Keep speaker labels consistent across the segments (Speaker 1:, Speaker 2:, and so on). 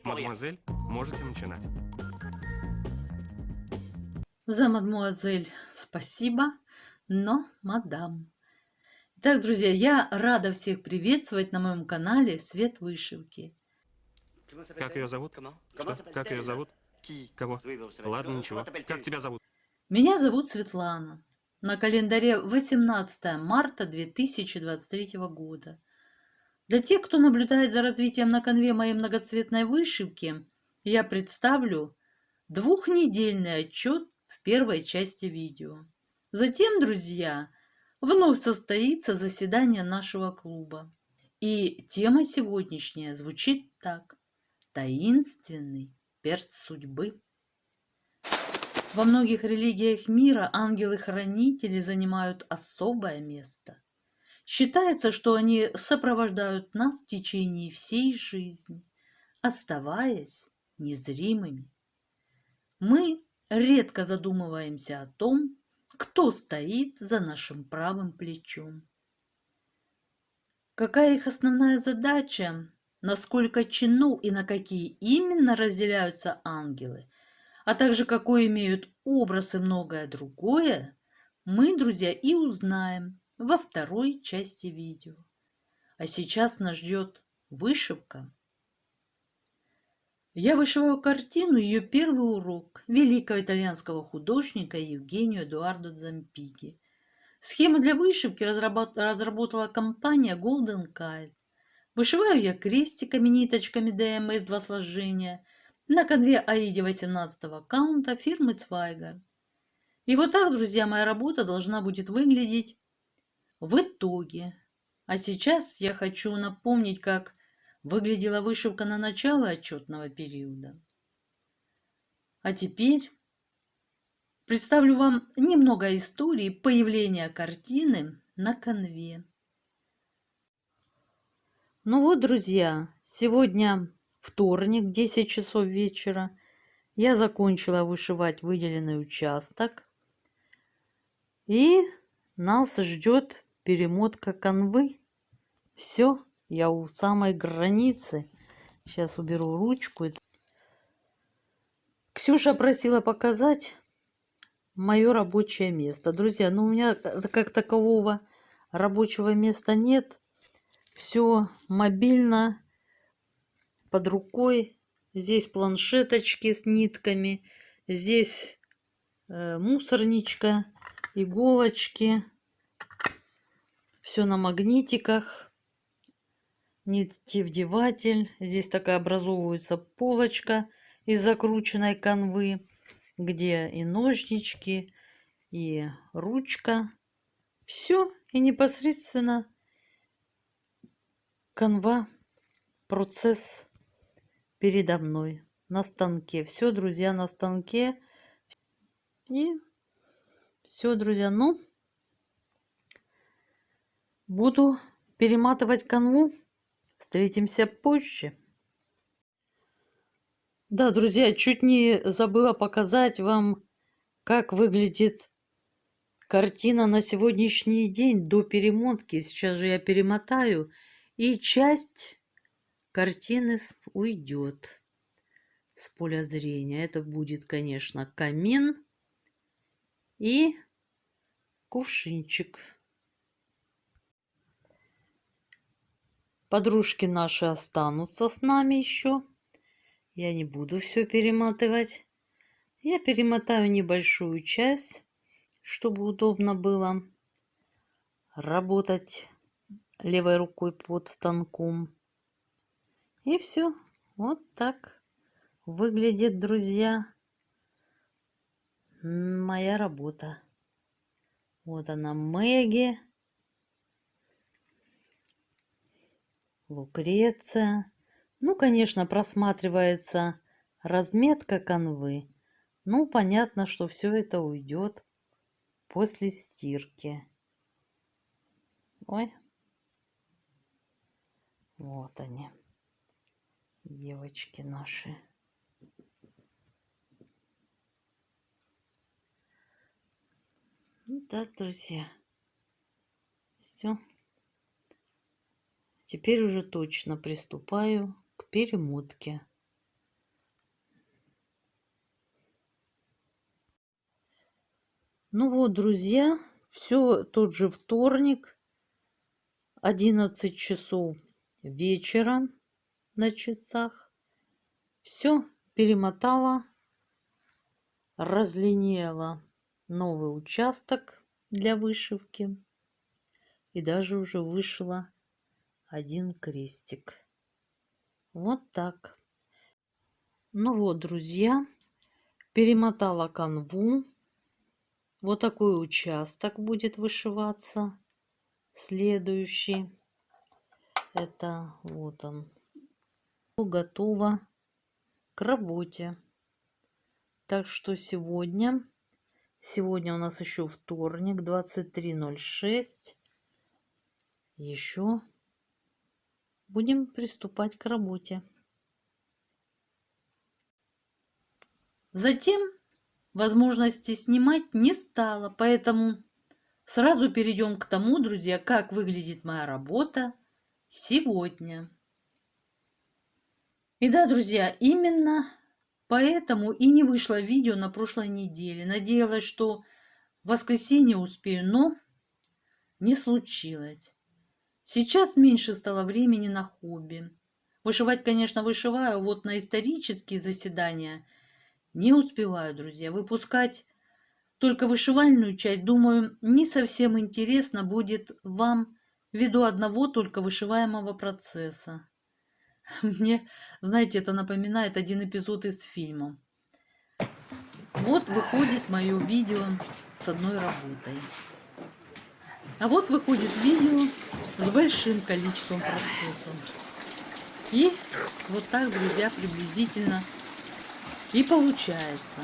Speaker 1: Мадемуазель, можете начинать.
Speaker 2: За мадмуазель спасибо, но мадам. Итак, друзья, я рада всех приветствовать на моем канале Свет Вышивки.
Speaker 1: Как ее зовут? Что? Как ее зовут? Кого? Ладно, ничего. Как тебя зовут?
Speaker 2: Меня зовут Светлана. На календаре 18 марта 2023 года. Для тех, кто наблюдает за развитием на конве моей многоцветной вышивки, я представлю двухнедельный отчет в первой части видео. Затем, друзья, вновь состоится заседание нашего клуба. И тема сегодняшняя звучит так: таинственный перст судьбы. Во многих религиях мира ангелы-хранители занимают особое место. Считается, что они сопровождают нас в течение всей жизни, оставаясь незримыми. Мы редко задумываемся о том, кто стоит за нашим правым плечом. Какая их основная задача, насколько чинно и на какие именно разделяются ангелы, а также какой имеют образ и многое другое, мы, друзья, и узнаем во второй части видео. А сейчас нас ждет вышивка. Я вышиваю картину, ее первый урок великого итальянского художника Евгенио Эдуардо Дзампиги. Схему для вышивки разработала компания Golden Kite. Вышиваю я крестиками, ниточками ДМС 2 сложения на конве Аиде 18 аккаунта фирмы Zweigart. И вот так, друзья, моя работа должна будет выглядеть в итоге. А сейчас я хочу напомнить, как выглядела вышивка на начало отчетного периода. А теперь представлю вам немного истории появления картины на конве. Ну вот, друзья, сегодня вторник, 10 часов вечера. Я закончила вышивать выделенный участок. И нас ждет перемотка канвы. Все, я у самой границы. Сейчас уберу ручку. Ксюша просила показать мое рабочее место. Друзья, ну у меня как такового рабочего места нет. Все мобильно, под рукой. Здесь планшеточки с нитками. Здесь мусорничка, иголочки. Все на магнитиках. Нитевдеватель. Здесь такая образовывается полочка из закрученной канвы, где и ножнички, и ручка. Все, и непосредственно канва, процесс передо мной на станке. Все, друзья, на станке. И все, друзья, ну, буду перематывать канву. Встретимся позже. Да, друзья, чуть не забыла показать вам, как выглядит картина на сегодняшний день до перемотки. Сейчас же я перемотаю, и часть картины уйдет с поля зрения. Это будет, конечно, камин и кувшинчик. Подружки наши останутся с нами еще. Я не буду все перематывать. Я перемотаю небольшую часть, чтобы удобно было работать левой рукой под станком. И все. Вот так выглядит, друзья, моя работа. Вот она, Мэгги, Лукреция. Ну, конечно, просматривается разметка канвы. Ну, понятно, что все это уйдет после стирки. Ой. Вот они, девочки наши. Ну так, друзья. Все. Теперь уже точно приступаю к перемотке. Ну вот, друзья, все тот же вторник, 11 часов вечера на часах. Все перемотала, разлинеяла новый участок для вышивки и даже уже вышила один крестик. Вот так. Ну вот, друзья, перемотала канву. Вот такой участок будет вышиваться. Следующий. Это вот он. Готово к работе. Так что сегодня у нас еще вторник, 23:06. Еще будем приступать к работе. Затем возможности снимать не стало, поэтому сразу перейдем к тому, друзья, как выглядит моя работа сегодня. И да, друзья, именно поэтому и не вышло видео на прошлой неделе. Надеялась, что в воскресенье успею, но не случилось. Сейчас меньше стало времени на хобби. Вышивать, конечно, вышиваю, вот на исторические заседания не успеваю, друзья. Выпускать только вышивальную часть, думаю, не совсем интересно будет вам ввиду одного только вышиваемого процесса. Мне, знаете, это напоминает один эпизод из фильма. Вот выходит мое видео с одной работой. А вот выходит видео с большим количеством процессов. И вот так, друзья, приблизительно и получается.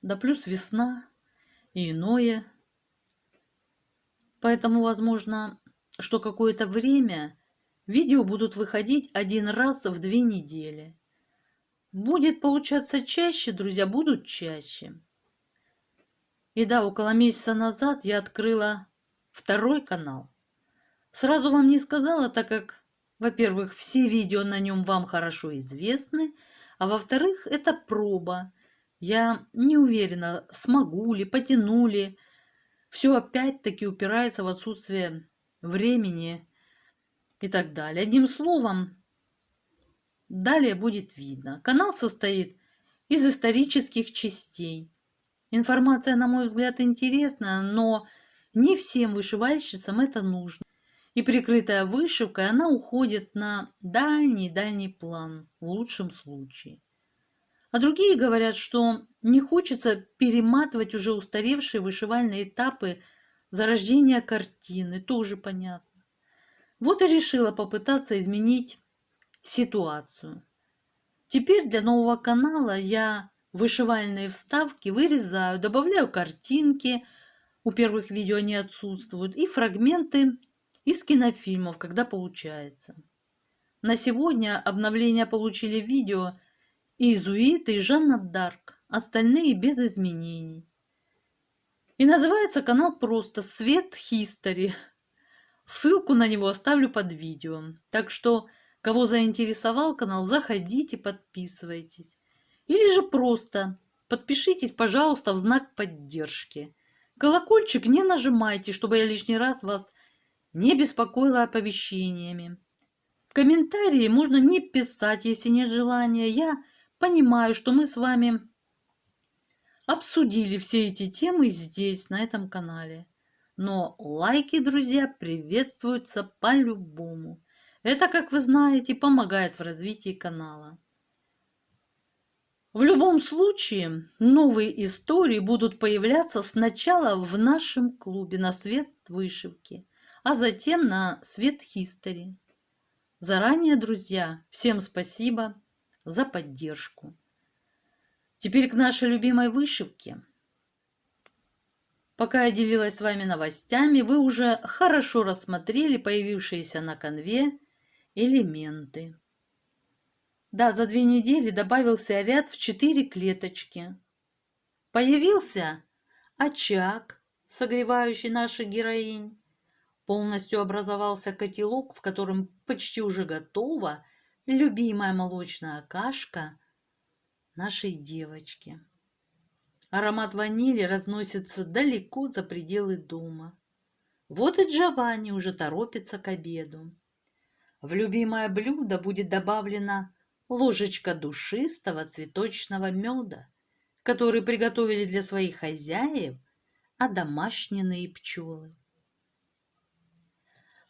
Speaker 2: Да плюс весна и иное. Поэтому, возможно, что какое-то время видео будут выходить один раз в 2 недели. Будет получаться чаще, друзья, будут чаще. И да, около месяца назад я открыла второй канал. Сразу вам не сказала, так как, во-первых, все видео на нем вам хорошо известны, а во-вторых, это проба. Я не уверена, смогу ли, потяну ли. Все опять-таки упирается в отсутствие времени и так далее. Одним словом, далее будет видно. Канал состоит из исторических частей. Информация, на мой взгляд, интересная, но не всем вышивальщицам это нужно. И прикрытая вышивкой, она уходит на дальний план, в лучшем случае. А другие говорят, что не хочется перематывать уже устаревшие вышивальные этапы зарождения картины, тоже понятно. Вот и решила попытаться изменить ситуацию. Теперь для нового канала я вышивальные вставки вырезаю, добавляю картинки, у первых видео они отсутствуют, и фрагменты из кинофильмов, когда получается. На сегодня обновления получили видео Изуит и Жанна Дарк, остальные без изменений. И называется канал просто «Свет History». Ссылку на него оставлю под видео. Так что, кого заинтересовал канал, заходите, подписывайтесь. Или же просто подпишитесь, пожалуйста, в знак поддержки. Колокольчик не нажимайте, чтобы я лишний раз вас не беспокоила оповещениями. В комментарии можно не писать, если нет желания. Я понимаю, что мы с вами обсудили все эти темы здесь, на этом канале. Но лайки, друзья, приветствуются по-любому. Это, как вы знаете, помогает в развитии канала. В любом случае, новые истории будут появляться сначала в нашем клубе на Свет Вышивки, а затем на Свет History. Заранее, друзья, всем спасибо за поддержку. Теперь к нашей любимой вышивке. Пока я делилась с вами новостями, вы уже хорошо рассмотрели появившиеся на конве элементы. Да, за 2 недели добавился ряд в 4 клеточки. Появился очаг, согревающий наших героинь. Полностью образовался котелок, в котором почти уже готова любимая молочная кашка нашей девочки. Аромат ванили разносится далеко за пределы дома. Вот и Джованни уже торопится к обеду. В любимое блюдо будет добавлена ложечка душистого цветочного меда, который приготовили для своих хозяев одомашненные пчелы.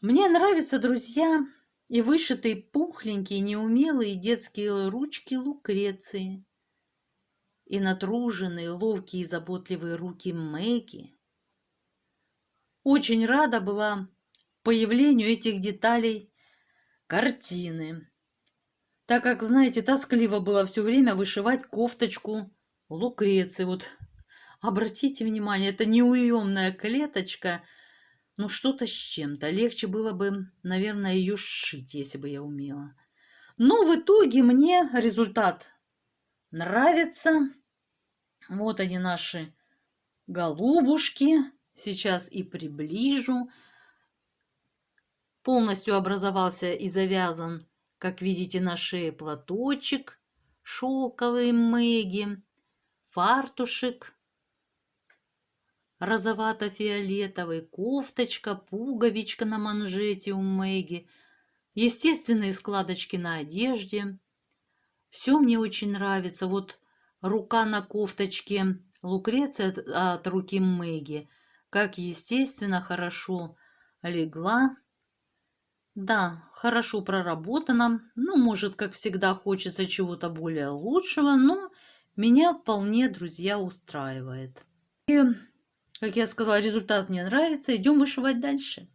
Speaker 2: Мне нравятся, друзья, и вышитые пухленькие, неумелые детские ручки Лукреции, и натруженные, ловкие и заботливые руки Мэгги. Очень рада была появлению этих деталей картины, так как, знаете, тоскливо было все время вышивать кофточку Лукреции. Вот обратите внимание, это неуемная клеточка, ну что-то с чем-то. Легче было бы, наверное, ее сшить, если бы я умела. Но в итоге мне результат нравится. Вот они наши голубушки. Сейчас и приближу. Полностью образовался и завязан, как видите, на шее платочек шелковый Мэгги, фартушек розовато-фиолетовый, кофточка, пуговичка на манжете у Мэгги, естественные складочки на одежде. Все мне очень нравится. Вот рука на кофточке Лукреция от руки Мэгги, как естественно хорошо легла. Да, хорошо проработано. Ну, может, как всегда, хочется чего-то более лучшего, но меня вполне, друзья, устраивает. И, как я сказала, результат мне нравится. Идем вышивать дальше.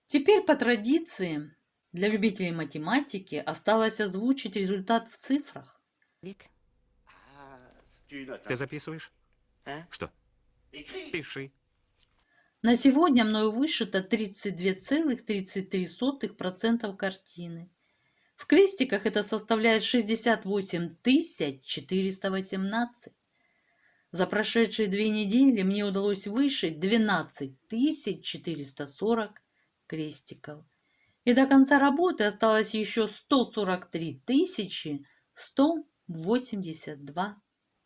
Speaker 2: Теперь по традиции для любителей математики осталось озвучить результат в цифрах.
Speaker 1: Вик, ты записываешь? Что? Пиши.
Speaker 2: На сегодня мною вышито 32,33% картины. В крестиках это составляет 68 418. За прошедшие 2 недели мне удалось вышить 12 440 крестиков. И до конца работы осталось еще 143 182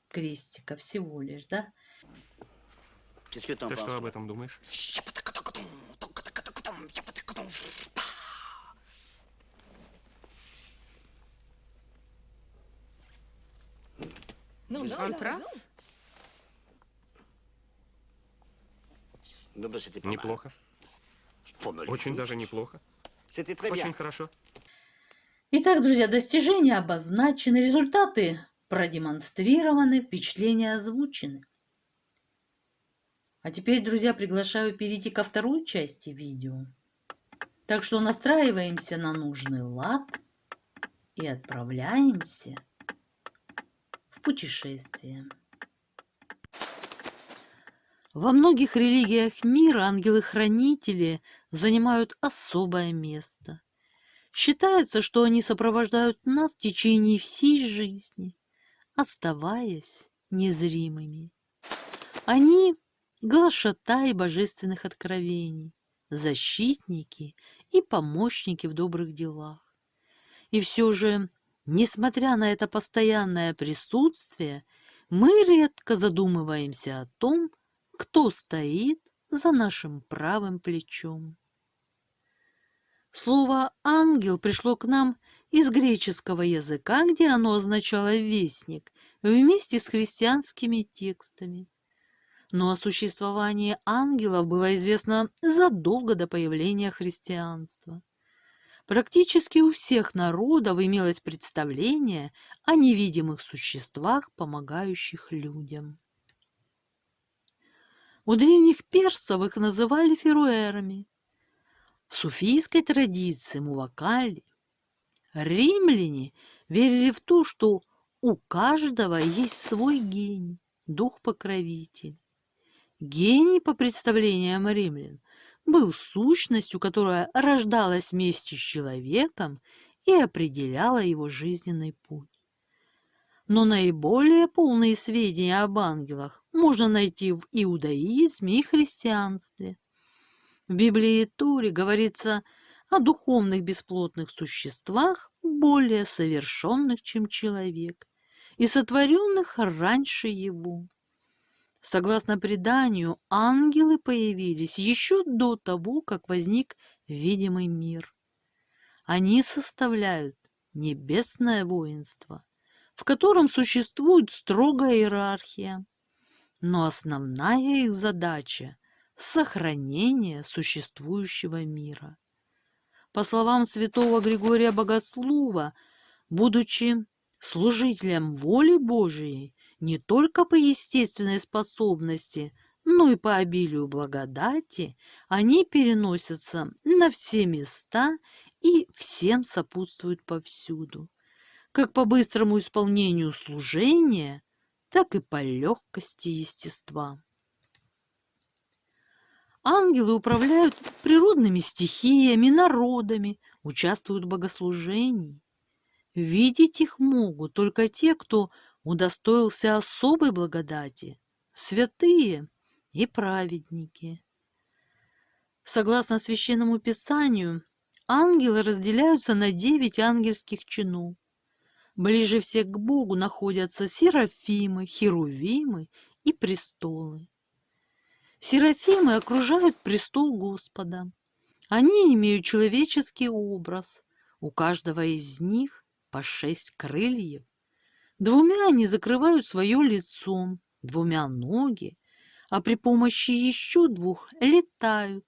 Speaker 2: крестика всего лишь, да?
Speaker 1: Ты что об этом думаешь?
Speaker 3: Он прав?
Speaker 1: Неплохо. Очень даже неплохо. Очень хорошо.
Speaker 2: Итак, друзья, достижения обозначены, результаты продемонстрированы, впечатления озвучены. А теперь, друзья, приглашаю перейти ко второй части видео. Так что настраиваемся на нужный лад и отправляемся в путешествие. Во многих религиях мира ангелы-хранители занимают особое место. Считается, что они сопровождают нас в течение всей жизни, оставаясь незримыми. Они – глашатаи божественных откровений, защитники и помощники в добрых делах. И все же, несмотря на это постоянное присутствие, мы редко задумываемся о том, кто стоит за нашим правым плечом. Слово «ангел» пришло к нам из греческого языка, где оно означало «вестник», вместе с христианскими текстами. Но о существовании ангелов было известно задолго до появления христианства. Практически у всех народов имелось представление о невидимых существах, помогающих людям. У древних персов их называли феруэрами. В суфийской традиции муваккали. Римляне верили в то, что у каждого есть свой гений, дух-покровитель. Гений, по представлениям римлян, был сущностью, которая рождалась вместе с человеком и определяла его жизненный путь. Но наиболее полные сведения об ангелах можно найти в иудаизме и христианстве. В Библии Торе говорится о духовных бесплотных существах, более совершенных, чем человек, и сотворенных раньше его. Согласно преданию, ангелы появились еще до того, как возник видимый мир. Они составляют небесное воинство, в котором существует строгая иерархия, но основная их задача – сохранение существующего мира. По словам святого Григория Богослова, будучи служителем воли Божией не только по естественной способности, но и по обилию благодати, они переносятся на все места и всем сопутствуют повсюду, как по быстрому исполнению служения, так и по легкости естества. Ангелы управляют природными стихиями, народами, участвуют в богослужении. Видеть их могут только те, кто удостоился особой благодати, святые и праведники. Согласно Священному Писанию, ангелы разделяются на 9 ангельских чинов. Ближе всех к Богу находятся серафимы, херувимы и престолы. Серафимы окружают престол Господа. Они имеют человеческий образ. У каждого из них по 6 крыльев. 2 они закрывают свое лицо, 2 ноги, а при помощи еще 2 летают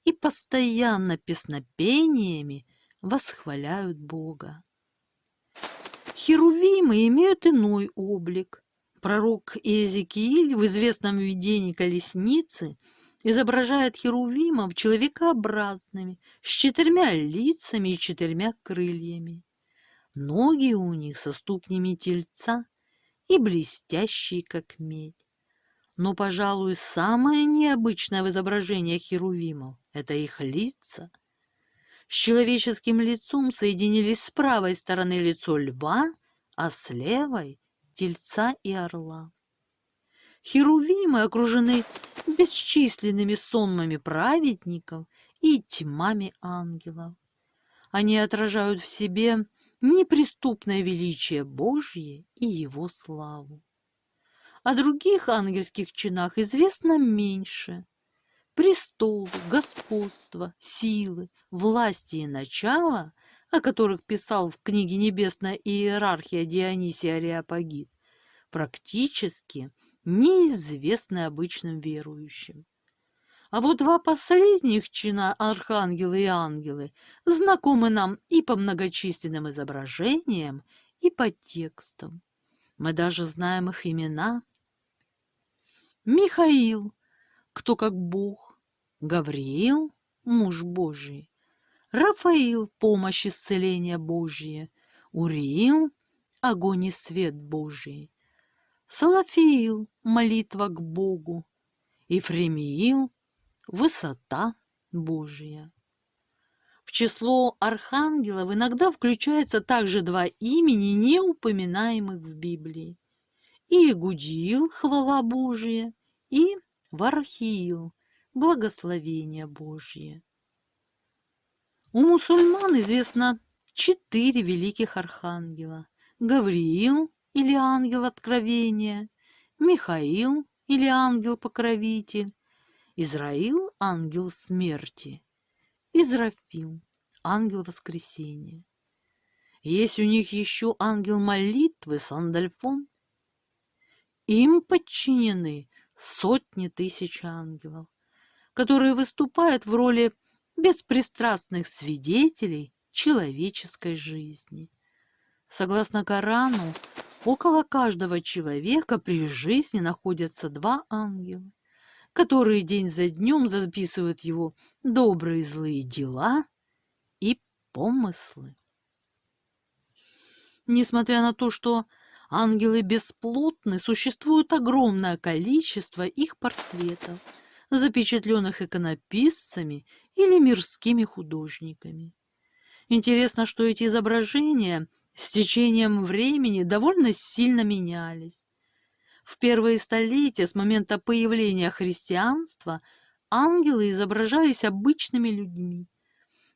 Speaker 2: и постоянно песнопениями восхваляют Бога. Херувимы имеют иной облик. Пророк Иезекииль в известном видении колесницы изображает херувимов человекообразными, с 4 лицами и 4 крыльями. Ноги у них со ступнями тельца и блестящие, как медь. Но, пожалуй, самое необычное в изображениях херувимов – это их лица. С человеческим лицом соединились с правой стороны лицо льва, а с левой – тельца и орла. Херувимы окружены бесчисленными сонмами праведников и тьмами ангелов. Они отражают в себе неприступное величие Божье и Его славу. О других ангельских чинах известно меньше. Престолы, господство, силы, власти и начала, о которых писал в книге «Небесная иерархия» Дионисий Ареопагит, практически неизвестны обычным верующим. А вот 2 последних чина, архангелы и ангелы, знакомы нам и по многочисленным изображениям, и по текстам. Мы даже знаем их имена. Михаил, кто как Бог, Гавриил, муж Божий, Рафаил, помощь исцеления Божье, Уриил, огонь и свет Божий, Салафиил, молитва к Богу, Ефремиил, высота Божия. В число архангелов иногда включается также 2 имени, не упоминаемых в Библии. Иегудиил, хвала Божия, и Варахиил, благословение Божье. У мусульман известно 4 великих архангела: Гавриил или ангел откровения, Михаил или ангел-покровитель, Израил – ангел смерти, Израфил – ангел воскресения. Есть у них еще ангел молитвы Сандальфон. Им подчинены сотни тысяч ангелов, которые выступают в роли беспристрастных свидетелей человеческой жизни. Согласно Корану, около каждого человека при жизни находятся 2 ангела, которые день за днем записывают его добрые и злые дела и помыслы. Несмотря на то, что Ангелы бесплотны, существует огромное количество их портретов, запечатленных иконописцами или мирскими художниками. Интересно, что эти изображения с течением времени довольно сильно менялись. В первые столетия, с момента появления христианства, ангелы изображались обычными людьми.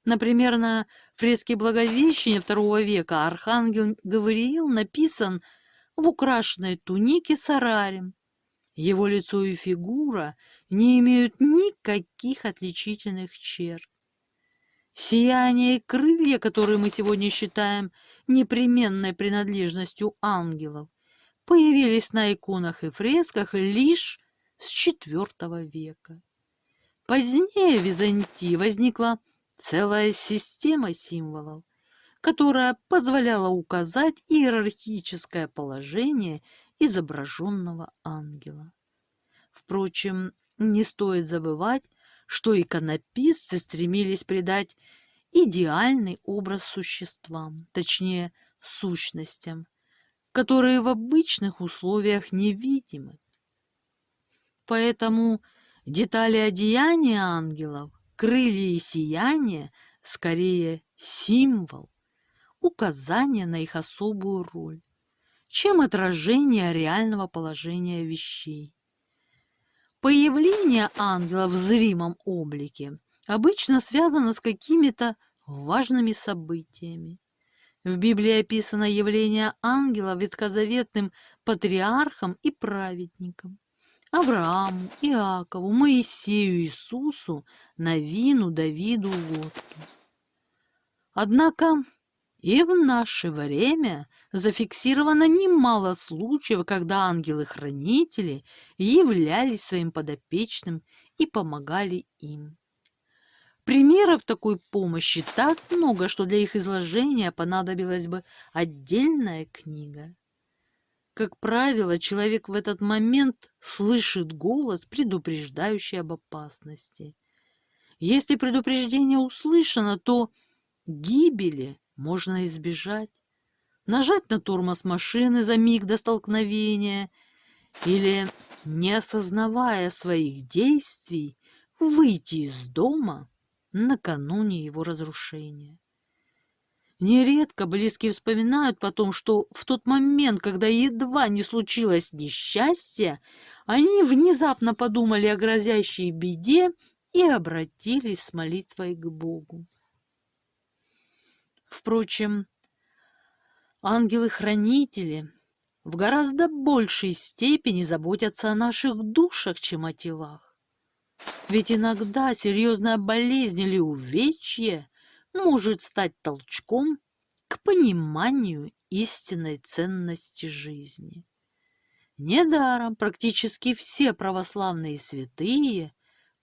Speaker 2: Например, на фреске Благовещения II века архангел Гавриил написан в украшенной тунике с арарем. Его лицо и фигура не имеют никаких отличительных черт. Сияние и крылья, которые мы сегодня считаем непременной принадлежностью ангелов, появились на иконах и фресках лишь с IV века. Позднее в Византии возникла целая система символов, которая позволяла указать иерархическое положение изображенного ангела. Впрочем, не стоит забывать, что иконописцы стремились придать идеальный образ существам, точнее, сущностям, которые в обычных условиях невидимы. Поэтому детали одеяния ангелов, крылья и сияние скорее символ, указание на их особую роль, чем отражение реального положения вещей. Появление ангела в зримом облике обычно связано с какими-то важными событиями. В Библии описано явление ангела ветхозаветным патриархам и праведникам: Аврааму, Иакову, Моисею, Иисусу, Навину, Давиду, Лоту. Однако и в наше время зафиксировано немало случаев, когда ангелы-хранители являлись своим подопечным и помогали им. Примеров такой помощи так много, что для их изложения понадобилась бы отдельная книга. Как правило, человек в этот момент слышит голос, предупреждающий об опасности. Если предупреждение услышано, то гибели можно избежать. Нажать на тормоз машины за миг до столкновения или, не осознавая своих действий, выйти из дома накануне его разрушения. Нередко близкие вспоминают потом, что в тот момент, когда едва не случилось несчастье, они внезапно подумали о грозящей беде и обратились с молитвой к Богу. Впрочем, ангелы-хранители в гораздо большей степени заботятся о наших душах, чем о телах. Ведь иногда серьезная болезнь или увечье может стать толчком к пониманию истинной ценности жизни. Недаром практически все православные святые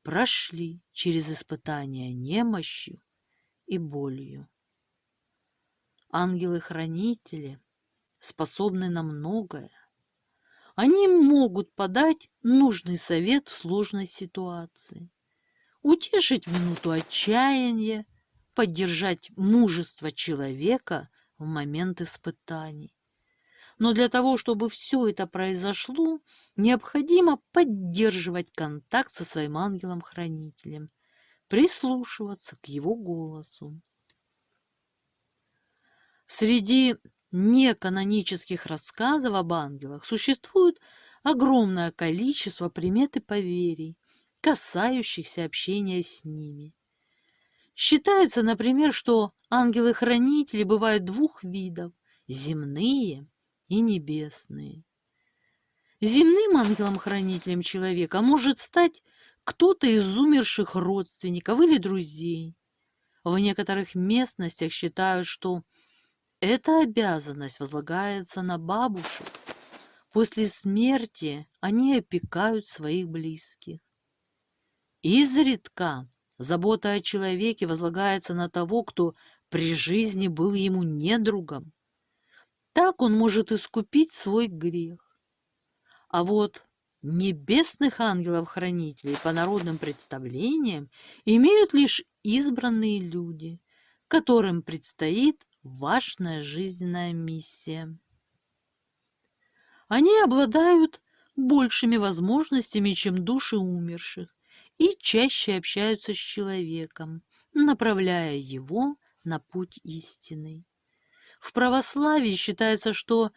Speaker 2: прошли через испытания немощью и болью. Ангелы-хранители способны на многое. Они могут подать нужный совет в сложной ситуации, утешить в минуту отчаяния, поддержать мужество человека в момент испытаний. Но для того, чтобы все это произошло, необходимо поддерживать контакт со своим ангелом-хранителем, прислушиваться к его голосу. Среди неканонических рассказов об ангелах существует огромное количество примет и поверий, касающихся общения с ними. Считается, например, что ангелы-хранители бывают двух видов – земные и небесные. Земным ангелом-хранителем человека может стать кто-то из умерших родственников или друзей. В некоторых местностях считают, что эта обязанность возлагается на бабушек. После смерти они опекают своих близких. Изредка забота о человеке возлагается на того, кто при жизни был ему недругом. Так он может искупить свой грех. А вот небесных ангелов-хранителей по народным представлениям имеют лишь избранные люди, которым предстоит важная жизненная миссия. Они обладают большими возможностями, чем души умерших, и чаще общаются с человеком, направляя его на путь истины. В православии считается, что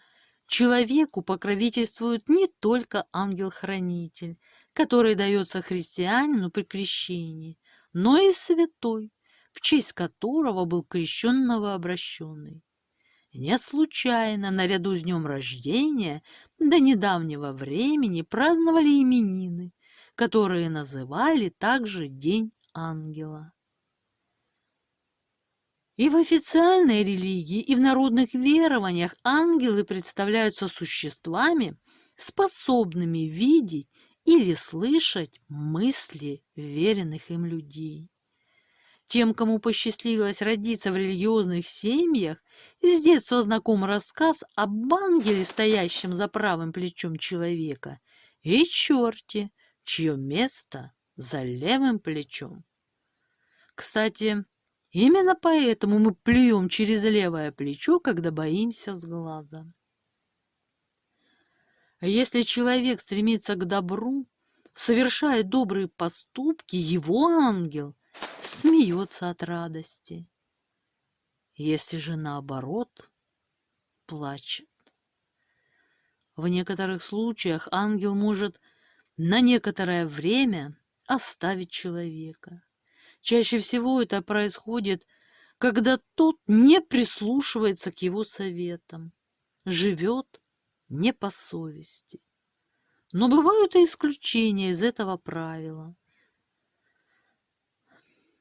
Speaker 2: человеку покровительствует не только ангел-хранитель, который дается христианину при крещении, но и святой, в честь которого был крещен новообращенный. Не случайно наряду с днем рождения до недавнего времени праздновали именины, которые называли также День ангела. И в официальной религии, и в народных верованиях ангелы представляются существами, способными видеть или слышать мысли веренных им людей. Тем, кому посчастливилось родиться в религиозных семьях, с детства знаком рассказ об ангеле, стоящем за правым плечом человека, и черте, чье место за левым плечом. Кстати, именно поэтому мы плюем через левое плечо, когда боимся сглаза. Если человек стремится к добру, совершает добрые поступки, его ангел смеется от радости. Если же наоборот, плачет. В некоторых случаях ангел может на некоторое время оставить человека. Чаще всего это происходит, когда тот не прислушивается к его советам, живет не по совести. Но бывают и исключения из этого правила.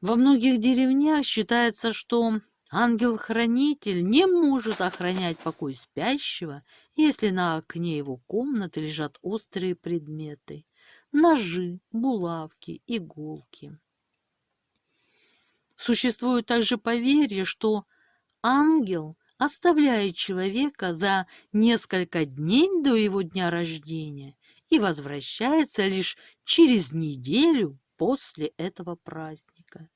Speaker 2: Во многих деревнях считается, что ангел-хранитель не может охранять покой спящего, если на окне его комнаты лежат острые предметы – ножи, булавки, иголки. Существует также поверье, что ангел оставляет человека за несколько дней до его дня рождения и возвращается лишь через неделю после этого праздника.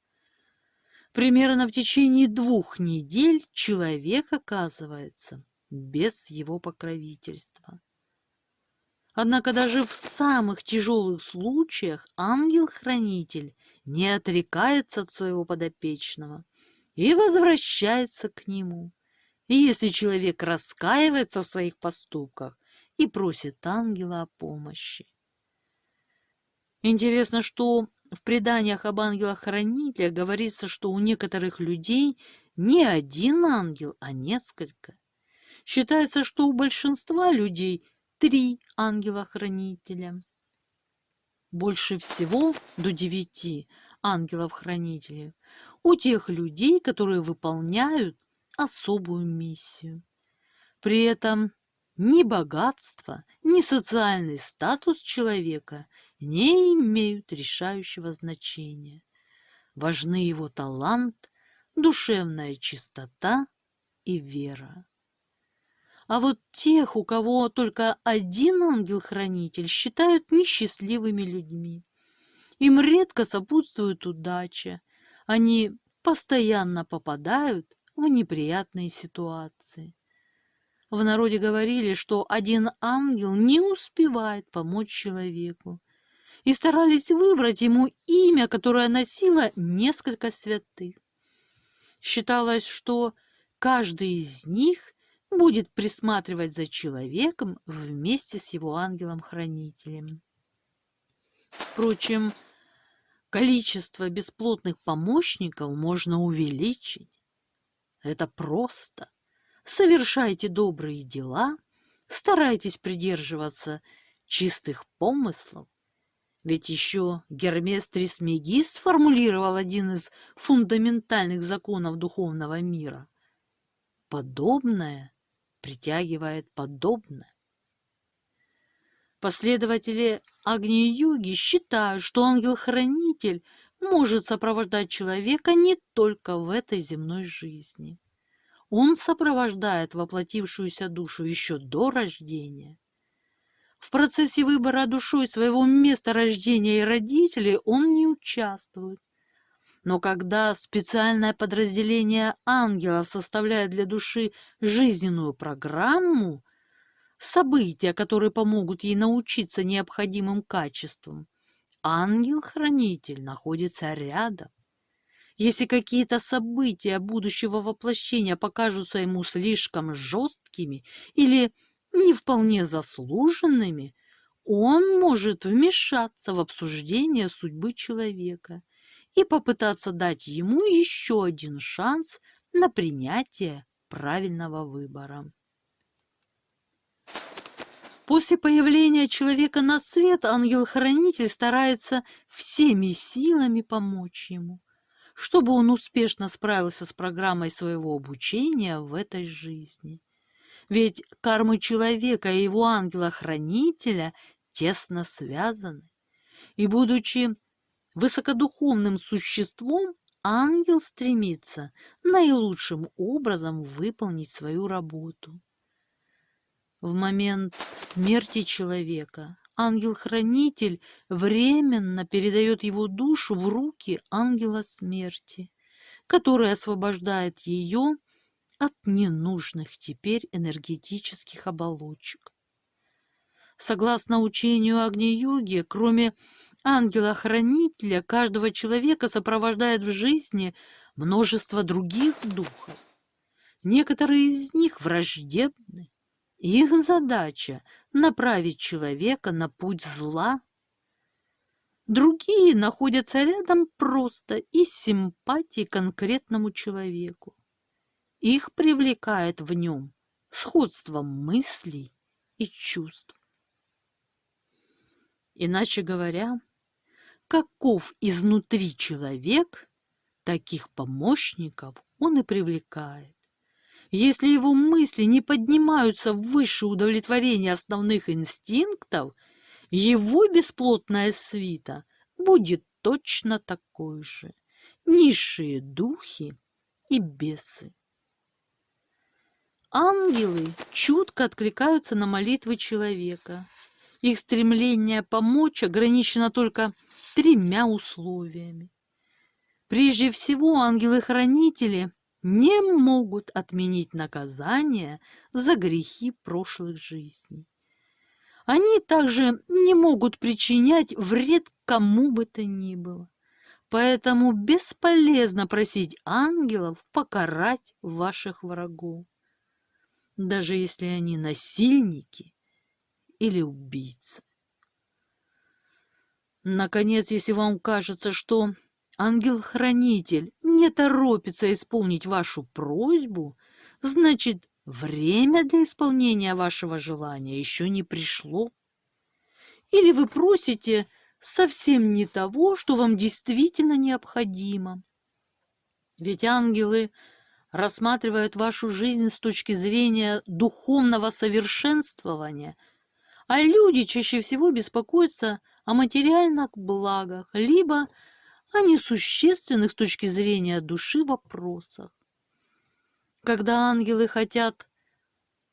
Speaker 2: Примерно в течение 2 недель человек оказывается без его покровительства. Однако даже в самых тяжелых случаях ангел-хранитель не отрекается от своего подопечного и возвращается к нему. И если человек раскаивается в своих поступках и просит ангела о помощи. Интересно, что в преданиях об ангелах-хранителях говорится, что у некоторых людей не один ангел, а несколько. Считается, что у большинства людей 3 ангела-хранителя. Больше всего, до 9 ангелов-хранителей, у тех людей, которые выполняют особую миссию. При этом ни богатство, ни социальный статус человека не имеют решающего значения. Важны его талант, душевная чистота и вера. А вот тех, у кого только один ангел-хранитель, считают несчастливыми людьми. Им редко сопутствует удача. Они постоянно попадают в неприятные ситуации. В народе говорили, что один ангел не успевает помочь человеку, и старались выбрать ему имя, которое носило несколько святых. Считалось, что каждый из них будет присматривать за человеком вместе с его ангелом-хранителем. Впрочем, количество бесплотных помощников можно увеличить. Это просто. Совершайте добрые дела, старайтесь придерживаться чистых помыслов. Ведь еще Гермес Трисмегист сформулировал один из фундаментальных законов духовного мира. Подобное притягивает подобное. Последователи Агни-йоги считают, что ангел-хранитель может сопровождать человека не только в этой земной жизни. Он сопровождает воплотившуюся душу еще до рождения. В процессе выбора душой своего места рождения и родителей он не участвует. Но когда специальное подразделение ангелов составляет для души жизненную программу, события, которые помогут ей научиться необходимым качествам, ангел-хранитель находится рядом. Если какие-то события будущего воплощения покажутся ему слишком жесткими или не вполне заслуженными, он может вмешаться в обсуждение судьбы человека и попытаться дать ему еще один шанс на принятие правильного выбора. После появления человека на свет ангел-хранитель старается всеми силами помочь ему, чтобы он успешно справился с программой своего обучения в этой жизни. Ведь кармы человека и его ангела-хранителя тесно связаны. И, будучи высокодуховным существом, ангел стремится наилучшим образом выполнить свою работу. В момент смерти человека ангел-хранитель временно передает его душу в руки ангела смерти, который освобождает ее от ненужных теперь энергетических оболочек. Согласно учению Агни-йоги, кроме ангела-хранителя, каждого человека сопровождает в жизни множество других духов. Некоторые из них враждебны. Их задача – направить человека на путь зла. Другие находятся рядом просто из симпатии к конкретному человеку. Их привлекает в нем сходство мыслей и чувств. Иначе говоря, каков изнутри человек, таких помощников он и привлекает. Если его мысли не поднимаются выше удовлетворения основных инстинктов, его бесплотная свита будет точно такой же. Низшие духи и бесы. Ангелы чутко откликаются на молитвы человека. Их стремление помочь ограничено только 3 условиями. Прежде всего, ангелы-хранители не могут отменить наказание за грехи прошлых жизней. Они также не могут причинять вред кому бы то ни было. Поэтому бесполезно просить ангелов покарать ваших врагов, даже если они насильники или убийцы. Наконец, если вам кажется, что ангел-хранитель не торопится исполнить вашу просьбу, значит, время для исполнения вашего желания еще не пришло. Или вы просите совсем не того, что вам действительно необходимо. Ведь ангелы рассматривают вашу жизнь с точки зрения духовного совершенствования, а люди чаще всего беспокоятся о материальных благах, либо о несущественных с точки зрения души вопросах. Когда ангелы хотят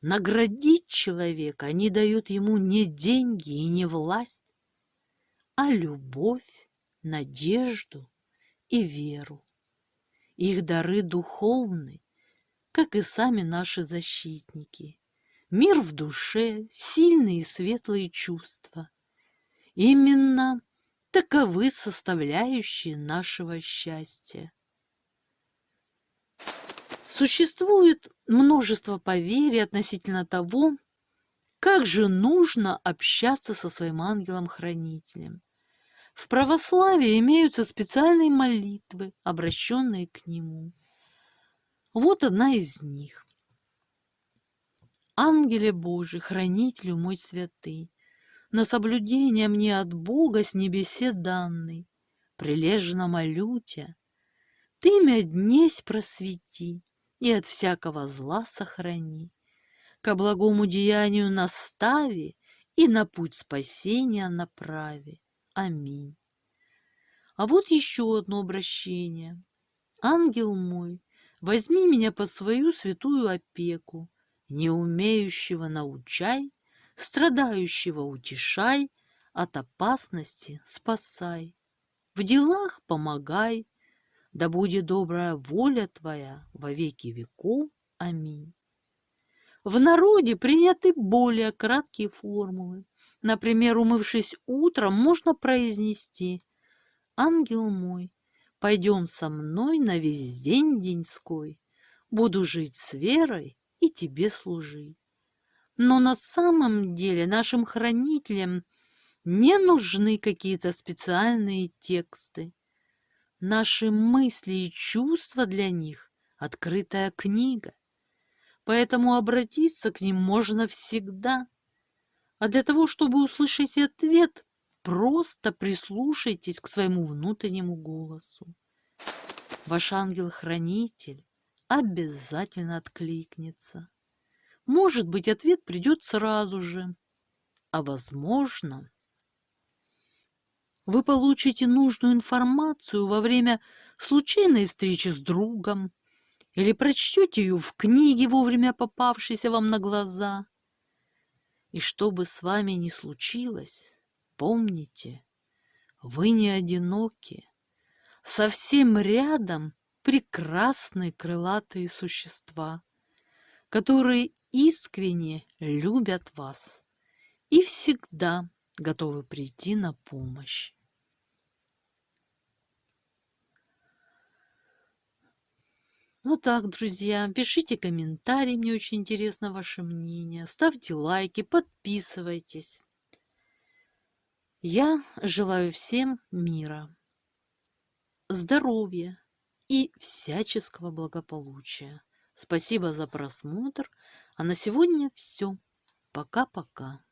Speaker 2: наградить человека, они дают ему не деньги и не власть, а любовь, надежду и веру. Их дары духовны, как и сами наши защитники. Мир в душе, сильные и светлые чувства. Именно таковы составляющие нашего счастья. Существует множество поверий относительно того, как же нужно общаться со своим ангелом-хранителем. В православии имеются специальные молитвы, обращенные к нему. Вот одна из них. «Ангеле Божий, хранителю мой святый, на соблюдение мне от Бога с небесе данный, прилежно молю Тя, Ты мя днесь просвети и от всякого зла сохрани, ко благому деянию настави и на путь спасения направи. Аминь». А вот еще одно обращение. «Ангел мой, возьми меня под свою святую опеку, не умеющего научай, страдающего утешай, от опасности спасай, в делах помогай, да будет добрая воля Твоя во веки веков. Аминь». В народе приняты более краткие формулы. Например, умывшись утром, можно произнести: «Ангел мой, пойдем со мной на весь день деньской. Буду жить с верой и тебе служить». Но на самом деле нашим хранителям не нужны какие-то специальные тексты. Наши мысли и чувства для них — открытая книга. Поэтому обратиться к ним можно всегда. А для того, чтобы услышать ответ, просто прислушайтесь к своему внутреннему голосу. Ваш ангел-хранитель обязательно откликнется. Может быть, ответ придет сразу же, а возможно, вы получите нужную информацию во время случайной встречи с другом или прочтете ее в книге, вовремя попавшейся вам на глаза. И что бы с вами ни случилось, помните, вы не одиноки. Совсем рядом прекрасные крылатые существа, которые искренне любят вас и всегда готовы прийти на помощь. Ну так, друзья, пишите комментарии, мне очень интересно ваше мнение. Ставьте лайки, подписывайтесь. Я желаю всем мира, здоровья и всяческого благополучия. Спасибо за просмотр. А на сегодня все. Пока-пока.